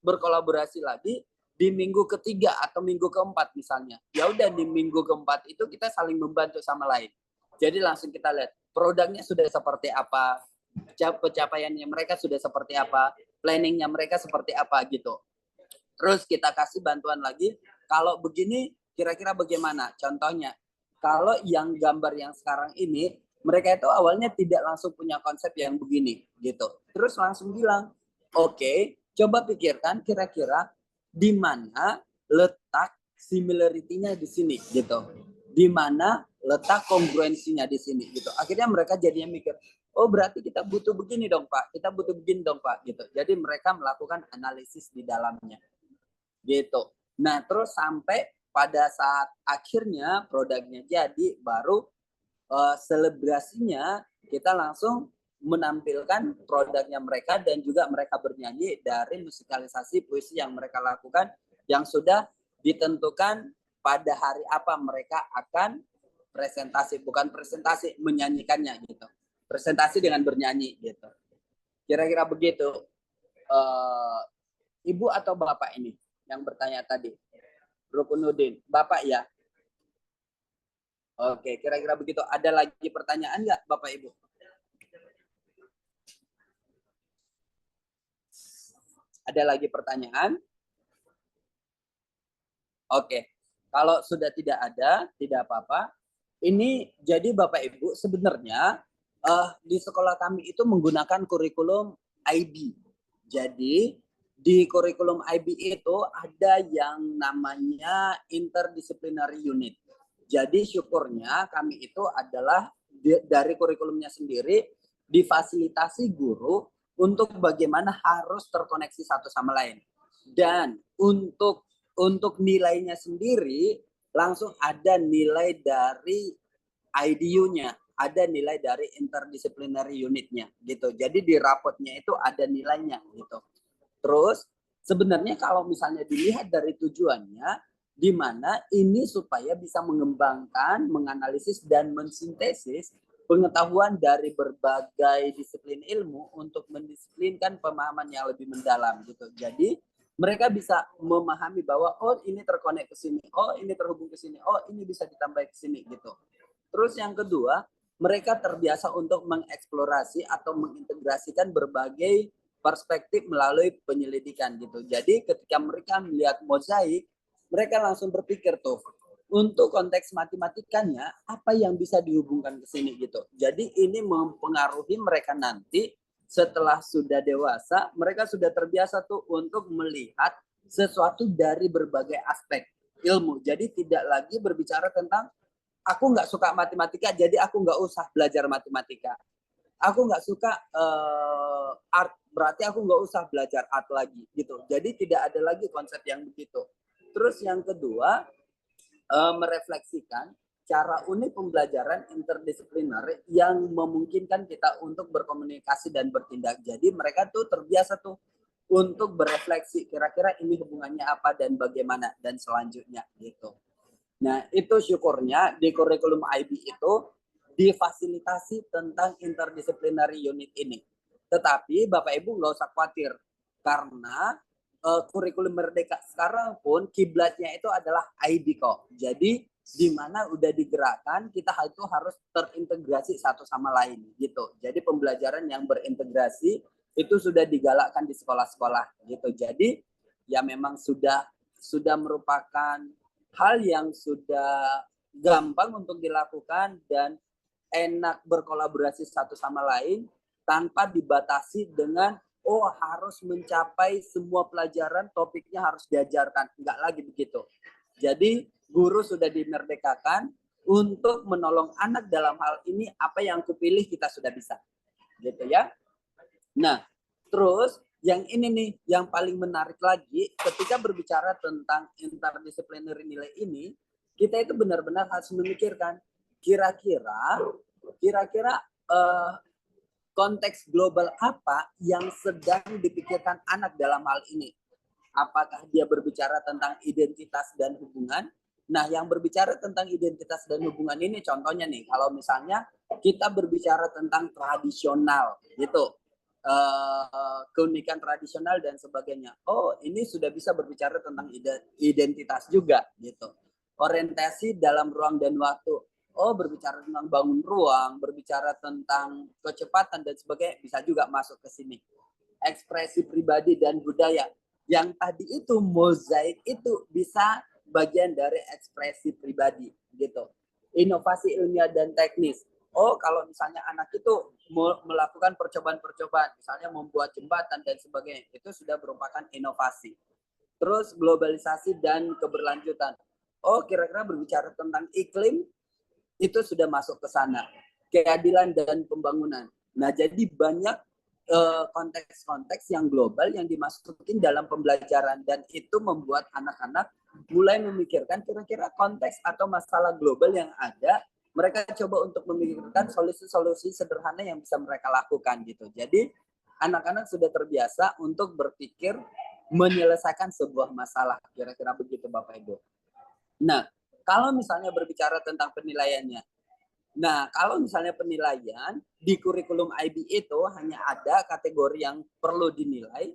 berkolaborasi lagi, di minggu ketiga atau minggu keempat misalnya. Ya udah di minggu keempat itu kita saling membantu sama lain. Jadi langsung kita lihat produknya sudah seperti apa, pencapaiannya mereka sudah seperti apa, planningnya mereka seperti apa gitu. Terus kita kasih bantuan lagi, kalau begini kira-kira bagaimana? Contohnya, kalau yang gambar yang sekarang ini, mereka itu awalnya tidak langsung punya konsep yang begini gitu. Terus langsung bilang, oke, coba pikirkan kira-kira di mana letak similarity-nya di sini gitu. Di mana letak kongruensinya di sini gitu. Akhirnya mereka jadinya mikir, oh berarti kita butuh begini dong Pak, kita butuh begini dong Pak gitu. Jadi mereka melakukan analisis di dalamnya gitu. Nah terus sampai pada saat akhirnya produknya jadi, baru selebrasinya kita langsung menampilkan produknya mereka dan juga mereka bernyanyi dari musikalisasi puisi yang mereka lakukan yang sudah ditentukan pada hari apa mereka akan presentasi, bukan presentasi, menyanyikannya gitu. Presentasi dengan bernyanyi gitu. Kira-kira begitu. Ibu atau Bapak ini yang bertanya tadi? Rukunuddin, Bapak ya? Oke, kira-kira begitu. Ada lagi pertanyaan nggak Bapak Ibu? Ada lagi pertanyaan? Oke, kalau sudah tidak ada, tidak apa-apa. Ini jadi Bapak Ibu sebenarnya di sekolah kami itu menggunakan kurikulum IB. Jadi di kurikulum IB itu ada yang namanya interdisciplinary unit. Jadi syukurnya kami itu adalah dari kurikulumnya sendiri difasilitasi guru untuk bagaimana harus terkoneksi satu sama lain. Dan untuk nilainya sendiri langsung ada nilai dari IDU-nya, ada nilai dari interdisciplinary unit-nya gitu. Jadi di rapotnya itu ada nilainya gitu. Terus sebenarnya kalau misalnya dilihat dari tujuannya, di mana ini supaya bisa mengembangkan, menganalisis dan mensintesis pengetahuan dari berbagai disiplin ilmu untuk mendisiplinkan pemahaman yang lebih mendalam gitu. Jadi mereka bisa memahami bahwa oh ini terkonek ke sini, oh ini terhubung ke sini, oh ini bisa ditambah ke sini gitu. Terus yang kedua, mereka terbiasa untuk mengeksplorasi atau mengintegrasikan berbagai perspektif melalui penyelidikan gitu. Jadi ketika mereka melihat mozaik, mereka langsung berpikir tuh, untuk konteks matematikanya apa yang bisa dihubungkan ke sini gitu. Jadi ini mempengaruhi mereka nanti setelah sudah dewasa, mereka sudah terbiasa tuh untuk melihat sesuatu dari berbagai aspek ilmu. Jadi tidak lagi berbicara tentang aku nggak suka matematika, jadi aku nggak usah belajar matematika. Aku nggak suka art, berarti aku nggak usah belajar art lagi gitu. Jadi tidak ada lagi konsep yang begitu. Terus yang kedua, merefleksikan cara unik pembelajaran interdisipliner yang memungkinkan kita untuk berkomunikasi dan bertindak. Jadi mereka tuh terbiasa tuh untuk berefleksi kira-kira ini hubungannya apa dan bagaimana dan selanjutnya gitu. Nah itu syukurnya di kurikulum IB itu difasilitasi tentang interdisciplinary unit ini. Tetapi Bapak Ibu nggak usah khawatir karena kurikulum Merdeka sekarang pun kiblatnya itu adalah IB kok. Jadi di mana udah digerakkan kita itu harus terintegrasi satu sama lain gitu. Jadi pembelajaran yang berintegrasi itu sudah digalakkan di sekolah-sekolah gitu. Jadi ya memang sudah merupakan hal yang sudah gampang untuk dilakukan dan enak berkolaborasi satu sama lain tanpa dibatasi dengan oh harus mencapai semua pelajaran topiknya harus diajarkan. Enggak lagi begitu. Jadi guru sudah dimerdekakan untuk menolong anak dalam hal ini apa yang kupilih kita sudah bisa. Gitu ya. Nah, terus yang ini nih yang paling menarik lagi ketika berbicara tentang interdisciplinary nilai ini, kita itu benar-benar harus memikirkan kira-kira konteks global apa yang sedang dipikirkan anak dalam hal ini. Apakah dia berbicara tentang identitas dan hubungan? Nah, yang berbicara tentang identitas dan hubungan ini contohnya nih, kalau misalnya kita berbicara tentang tradisional gitu. keunikan tradisional dan sebagainya. Oh, ini sudah bisa berbicara tentang identitas juga gitu. Orientasi dalam ruang dan waktu. Oh, berbicara tentang bangun ruang, berbicara tentang kecepatan dan sebagainya, bisa juga masuk ke sini. Ekspresi pribadi dan budaya. Yang tadi itu mozaik itu bisa bagian dari ekspresi pribadi gitu. Inovasi ilmiah dan teknis. Oh, kalau misalnya anak itu melakukan percobaan-percobaan, misalnya membuat jembatan dan sebagainya, itu sudah merupakan inovasi. Terus globalisasi dan keberlanjutan. Oh, kira-kira berbicara tentang iklim, itu sudah masuk ke sana. Keadilan dan pembangunan. Nah, jadi banyak konteks-konteks yang global yang dimasukin dalam pembelajaran, dan itu membuat anak-anak mulai memikirkan kira-kira konteks atau masalah global yang ada. Mereka coba untuk memikirkan solusi-solusi sederhana yang bisa mereka lakukan gitu. Jadi anak-anak sudah terbiasa untuk berpikir menyelesaikan sebuah masalah. Kira-kira begitu Bapak Ibu. Nah, kalau misalnya berbicara tentang penilaiannya. Nah, kalau misalnya penilaian di kurikulum IB itu hanya ada kategori yang perlu dinilai,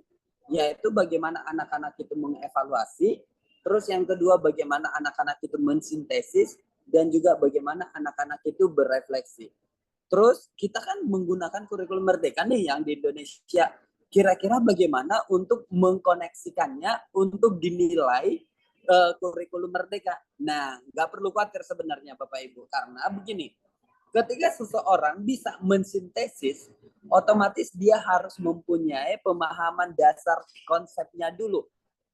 yaitu bagaimana anak-anak itu mengevaluasi, terus yang kedua bagaimana anak-anak itu mensintesis, dan juga bagaimana anak-anak itu berefleksi. Terus kita kan menggunakan kurikulum merdeka nih yang di Indonesia. Kira-kira bagaimana untuk mengkoneksikannya untuk dinilai kurikulum merdeka. Nah, nggak perlu khawatir sebenarnya Bapak Ibu, karena begini, ketika seseorang bisa mensintesis, otomatis dia harus mempunyai pemahaman dasar konsepnya dulu,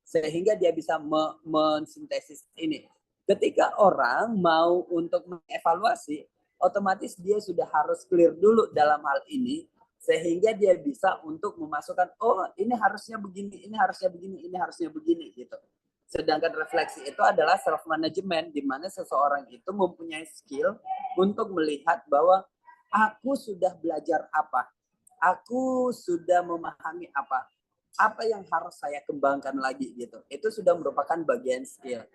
sehingga dia bisa mensintesis ini. Ketika orang mau untuk mengevaluasi, otomatis dia sudah harus clear dulu dalam hal ini, sehingga dia bisa untuk memasukkan, oh ini harusnya begini, ini harusnya begini, ini harusnya begini gitu. Sedangkan refleksi itu adalah self management, di mana seseorang itu mempunyai skill untuk melihat bahwa aku sudah belajar apa, aku sudah memahami apa yang harus saya kembangkan lagi gitu. Itu sudah merupakan bagian skill.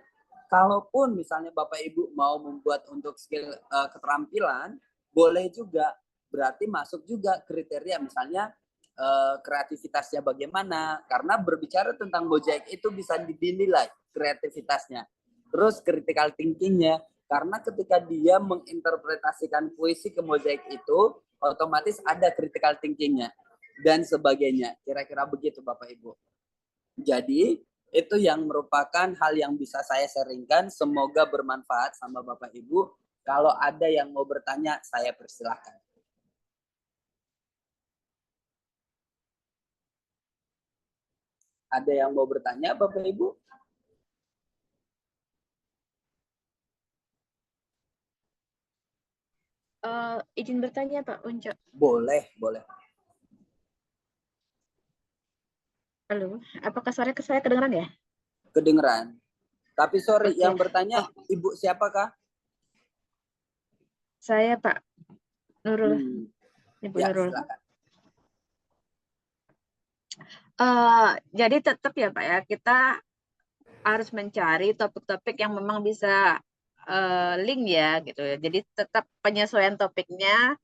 Kalaupun misalnya Bapak Ibu mau membuat untuk skill keterampilan, boleh juga, berarti masuk juga kriteria misalnya kreativitasnya bagaimana, karena berbicara tentang mozaik itu bisa dinilai kreativitasnya. Terus critical thinkingnya, karena ketika dia menginterpretasikan puisi ke mozaik itu otomatis ada critical thinkingnya dan sebagainya. Kira-kira begitu Bapak Ibu. Jadi itu yang merupakan hal yang bisa saya sharingkan, semoga bermanfaat sama Bapak Ibu. Kalau ada yang mau bertanya, saya persilahkan. Ada yang mau bertanya, Bapak Ibu? Izin bertanya Pak Unco. Boleh, boleh. Halo, apakah suara saya kedengeran ya? Kedengeran. Tapi sorry, Oke. yang bertanya Ibu siapakah? Saya Pak Nurul. Ibu Ya, Nurul. silakan. Jadi tetap ya Pak ya, kita harus mencari topik-topik yang memang bisa link ya gitu ya. Jadi tetap penyesuaian topiknya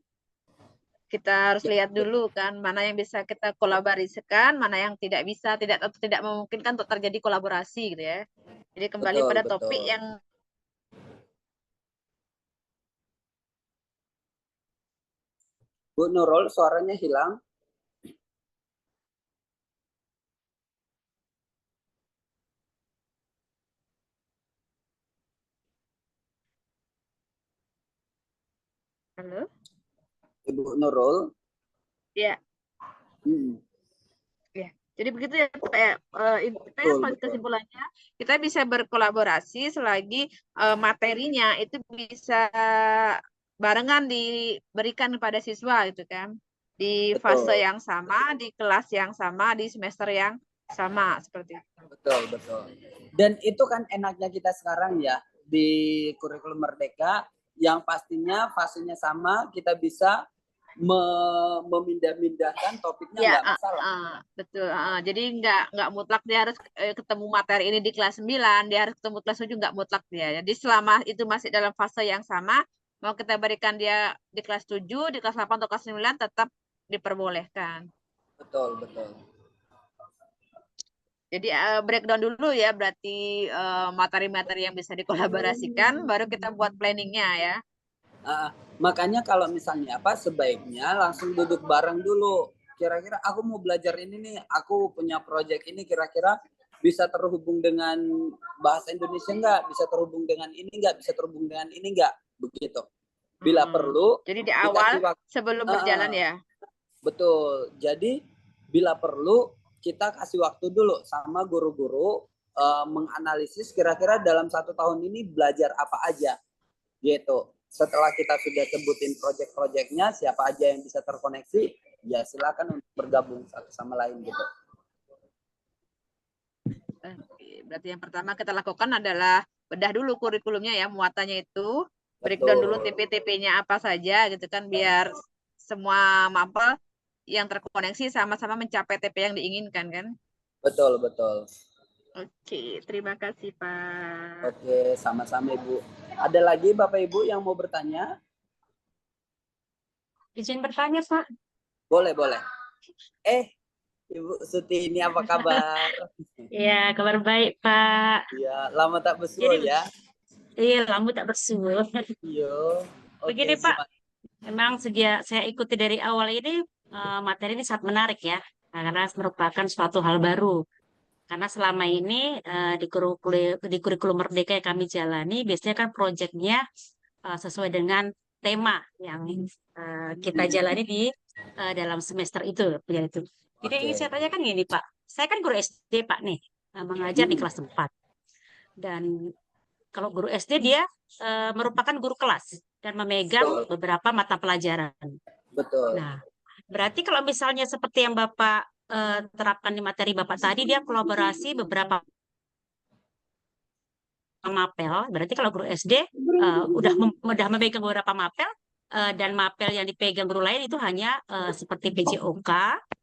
kita harus lihat dulu kan, mana yang bisa kita kolaborasikan, mana yang tidak bisa, tidak memungkinkan untuk terjadi kolaborasi gitu ya. Jadi kembali Betul, pada betul. topik yang Bu Nurul, suaranya hilang. Halo? Ibu Nurul. Ya. Ya. Jadi begitu ya Pak ya. Kesimpulannya kita bisa berkolaborasi selagi materinya itu bisa barengan diberikan kepada siswa gitu kan. Di fase yang sama, di kelas yang sama, di semester yang sama seperti itu. Betul, betul. Dan itu kan enaknya kita sekarang ya di kurikulum Merdeka, yang pastinya fasenya sama, kita bisa memindah-mindahkan topiknya, nggak masalah. Betul. Jadi nggak mutlak dia harus ketemu materi ini di kelas 9, dia harus ketemu kelas 7, nggak mutlak dia. Jadi selama itu masih dalam fase yang sama, mau kita berikan dia di kelas 7, di kelas 8 atau kelas 9 tetap diperbolehkan. Betul, betul. Jadi breakdown dulu ya, berarti materi-materi yang bisa dikolaborasikan, baru kita buat planningnya ya. Makanya kalau misalnya sebaiknya langsung duduk bareng dulu. Kira-kira aku mau belajar ini nih, aku punya project ini, kira-kira bisa terhubung dengan bahasa Indonesia nggak? Bisa terhubung dengan ini nggak? Bisa terhubung dengan ini nggak? Begitu. Bila perlu, jadi di awal dikasih waktu. sebelum berjalan ya. Betul. Jadi bila perlu kita kasih waktu dulu sama guru-guru menganalisis kira-kira dalam 1 tahun ini belajar apa aja, gitu. Setelah kita sudah sebutin proyek-proyeknya, siapa aja yang bisa terkoneksi, ya silakan untuk bergabung satu sama lain gitu. Berarti yang pertama kita lakukan adalah bedah dulu kurikulumnya ya, muatannya itu, breakdown dulu TP-TP-nya apa saja gitu kan, biar semua mapel yang terkoneksi sama-sama mencapai TP yang diinginkan kan. Betul, betul. Oke, terima kasih Pak. Oke, sama-sama Ibu. Ada lagi Bapak Ibu yang mau bertanya? Izin bertanya, Pak. Boleh, boleh. Ibu Suti ini apa kabar? Iya, kabar baik, Pak. Iya, lama tak bersuah ya. Iya, lama tak bersuah. Iya. Begini, Pak. Memang sejak saya ikuti dari awal ini, materi ini sangat menarik ya. Karena merupakan suatu hal baru. Karena selama ini di kurikulum Merdeka yang kami jalani, biasanya kan proyeknya sesuai dengan tema yang kita jalani di dalam semester itu. Jadi ingin saya tanyakan gini, Pak. Saya kan guru SD, Pak, nih. Mengajar di kelas 4. Dan kalau guru SD dia merupakan guru kelas dan memegang beberapa mata pelajaran. Betul. Nah, berarti kalau misalnya seperti yang Bapak terapkan di materi Bapak tadi, dia kolaborasi beberapa mapel. Berarti kalau guru SD udah memegang beberapa mapel, dan mapel yang dipegang guru lain itu hanya seperti PJOK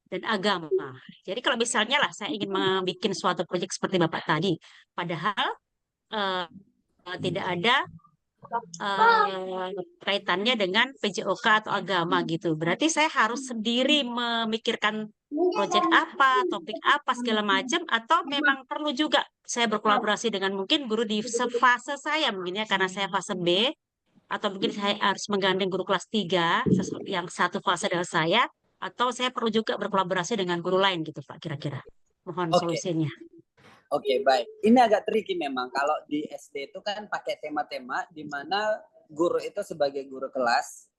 dan agama. Jadi kalau misalnya lah saya ingin membuat suatu proyek seperti Bapak tadi, padahal tidak ada kaitannya dengan PJOK atau agama gitu. Berarti saya harus sendiri memikirkan proyek apa, topik apa, segala macam, atau memang perlu juga saya berkolaborasi dengan mungkin guru di fase saya mungkin ya, karena saya fase B, atau mungkin saya harus menggandeng guru kelas 3 yang satu fase dengan saya, atau saya perlu juga berkolaborasi dengan guru lain gitu Pak, kira-kira. Mohon solusinya. Oke, baik. Ini agak tricky memang. Kalau di SD itu kan pakai tema-tema di mana guru itu sebagai guru kelas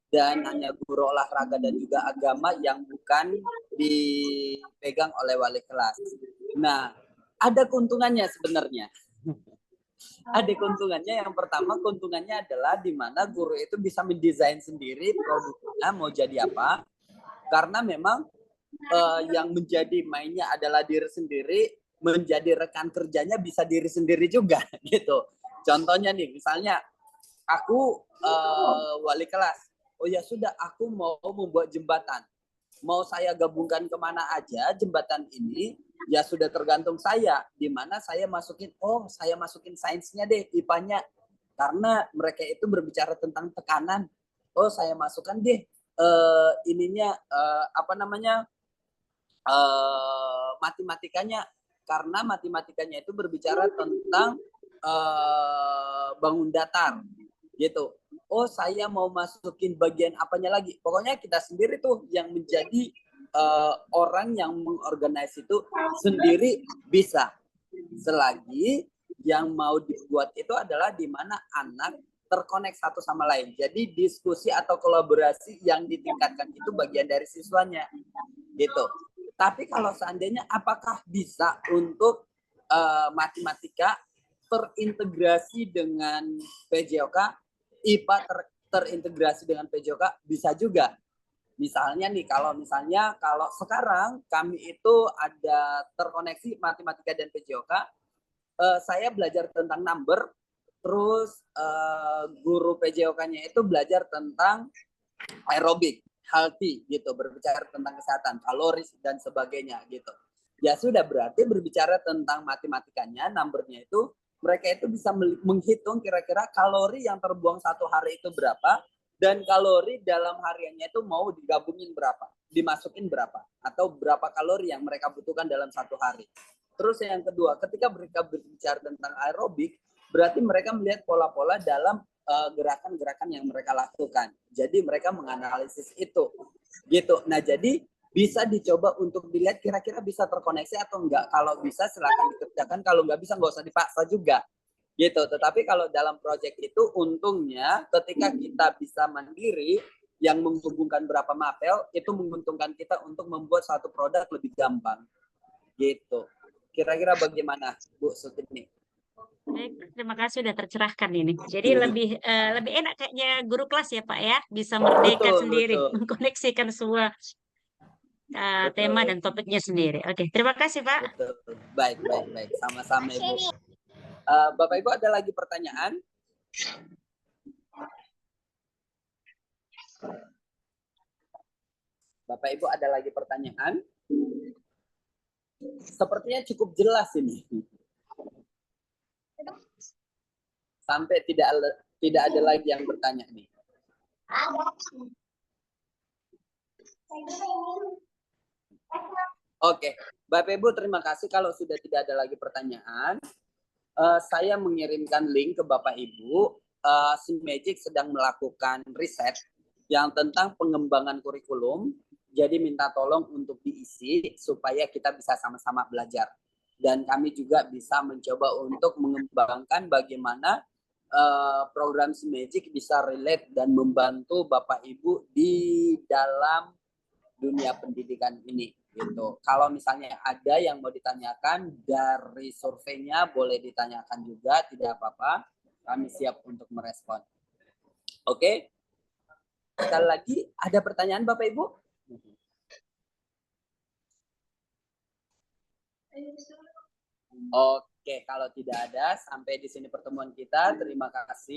dan hanya guru olahraga dan juga agama yang bukan dipegang oleh wali kelas. Nah, ada keuntungannya sebenarnya. Ada keuntungannya. Yang pertama, keuntungannya adalah di mana guru itu bisa mendesain sendiri produknya mau jadi apa. Karena memang yang menjadi mainnya adalah diri sendiri, menjadi rekan kerjanya bisa diri sendiri juga gitu. Contohnya nih, misalnya aku wali kelas, oh ya sudah, aku mau membuat jembatan, mau saya gabungkan kemana aja jembatan ini, ya sudah tergantung saya, di mana saya masukin, saya masukin sainsnya deh, IPA-nya, karena mereka itu berbicara tentang tekanan, saya masukkan deh ininya matematikanya, karena matematikanya itu berbicara tentang bangun datar gitu. Saya mau masukin bagian apanya lagi. Pokoknya kita sendiri tuh yang menjadi orang yang mengorganisasi itu sendiri bisa. Selagi yang mau dibuat itu adalah di mana anak terkonek satu sama lain. Jadi diskusi atau kolaborasi yang ditingkatkan itu bagian dari siswanya gitu. Tapi kalau seandainya apakah bisa untuk matematika terintegrasi dengan PJOK, IPA terintegrasi dengan PJOK, bisa juga. Misalnya nih, kalau sekarang kami itu ada terkoneksi matematika dan PJOK, saya belajar tentang number, terus guru PJOK-nya itu belajar tentang aerobik, healthy gitu, berbicara tentang kesehatan, kaloris dan sebagainya gitu. Ya sudah, berarti berbicara tentang matematikanya, numbernya itu mereka itu bisa menghitung kira-kira kalori yang terbuang satu hari itu berapa dan kalori dalam hariannya itu mau digabungin berapa. dimasukin berapa atau berapa kalori yang mereka butuhkan dalam satu hari. Terus yang kedua, ketika mereka berbicara tentang aerobik, berarti mereka melihat pola-pola dalam gerakan-gerakan yang mereka lakukan. Jadi mereka menganalisis itu, gitu. Nah, jadi bisa dicoba untuk dilihat kira-kira bisa terkoneksi atau enggak. Kalau bisa silakan dikerjakan, kalau nggak bisa nggak usah dipaksa juga, gitu. Tetapi kalau dalam proyek itu untungnya ketika kita bisa mandiri, yang menghubungkan berapa mapel itu menguntungkan kita untuk membuat satu produk lebih gampang, gitu. Kira-kira bagaimana, Bu Sutini? Baik, terima kasih sudah tercerahkan ini. Jadi lebih enak kayaknya guru kelas ya Pak ya, bisa merdeka Betul, sendiri, betul. mengkoneksikan semua tema dan topiknya sendiri. Oke, terima kasih Pak. Betul. Baik. Sama-sama Ibu. Bapak Ibu ada lagi pertanyaan? Bapak Ibu ada lagi pertanyaan? Sepertinya cukup jelas ini. Sampai tidak ada lagi yang bertanya nih. Oke, Bapak Ibu terima kasih. Kalau sudah tidak ada lagi pertanyaan, saya mengirimkan link ke Bapak Ibu. SIMagic sedang melakukan riset yang tentang pengembangan kurikulum. Jadi minta tolong untuk diisi supaya kita bisa sama-sama belajar. Dan kami juga bisa mencoba untuk mengembangkan bagaimana program SIMagic bisa relate dan membantu Bapak Ibu di dalam dunia pendidikan ini, gitu. Kalau misalnya ada yang mau ditanyakan dari surveinya, boleh ditanyakan juga, tidak apa-apa. Kami siap untuk merespon. Oke. Sekali lagi, ada pertanyaan Bapak Ibu? Oke, kalau tidak ada, sampai di sini pertemuan kita. Terima kasih.